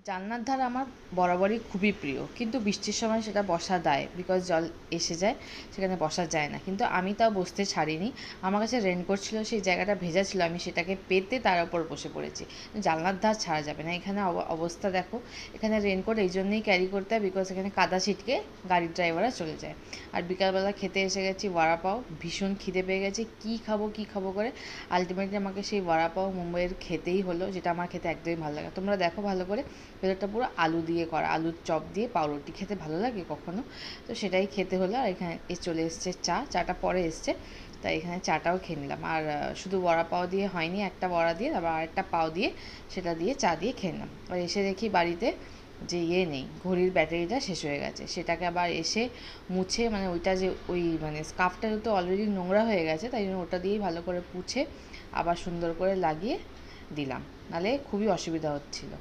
জানলার ধার আমার বরাবরই খুবই প্রিয়, কিন্তু বৃষ্টির সময় সেটা বসা দায়, বিকজ জল এসে যায়, সেখানে বসা যায় না। কিন্তু আমি তাও বসতে ছাড়িনি। আমার কাছে রেনকোট ছিল, সেই জায়গাটা ভেজা ছিল, আমি সেটাকে পেতে তার ওপর বসে পড়েছি। জানলার ধার ছাড়া যাবে না। এখানে অবস্থা দেখো, এখানে রেনকোট এই জন্যই ক্যারি করতে হয় বিকজ এখানে কাদা ছিটকে গাড়ির ড্রাইভাররা চলে যায়। আর বিকালবেলা খেতে এসে গেছি বড়া পাও, ভীষণ খিদে পেয়ে গেছে, কী খাবো করে আলটিমেটলি আমাকে সেই বড়া পাও মুম্বাইয়ের খেতেই হলো, যেটা আমার খেতে একদমই ভালো লাগে। তোমরা দেখো ভালো করে, ভেতরটা পুরো আলু দিয়ে করা, আলুর চপ দিয়ে পাউরুটি খেতে ভালো লাগে কখনো, তো সেটাই খেতে হলো। আর এখানে চলে এসছে চাটা পরে এসছে, তাই এখানে চাটাও খেয়ে নিলাম। আর শুধু বড়া পাও দিয়ে হয়নি, একটা বড়া দিয়ে তারপর আরেকটা পাও দিয়ে সেটা দিয়ে চা দিয়ে খেয়ে নিলাম। আর এসে দেখি বাড়িতে যে নেই, ঘড়ির ব্যাটারিটা শেষ হয়ে গেছে। সেটাকে আবার এসে মুছে, মানে ওইটা যে ওই মানে স্কার্ফটা তো অলরেডি নোংরা হয়ে গেছে, তাই জন্য ওটা দিয়েই ভালো করে পুছে আবার সুন্দর করে লাগিয়ে দিলাম, নাহলে খুবই অসুবিধা হচ্ছিলো।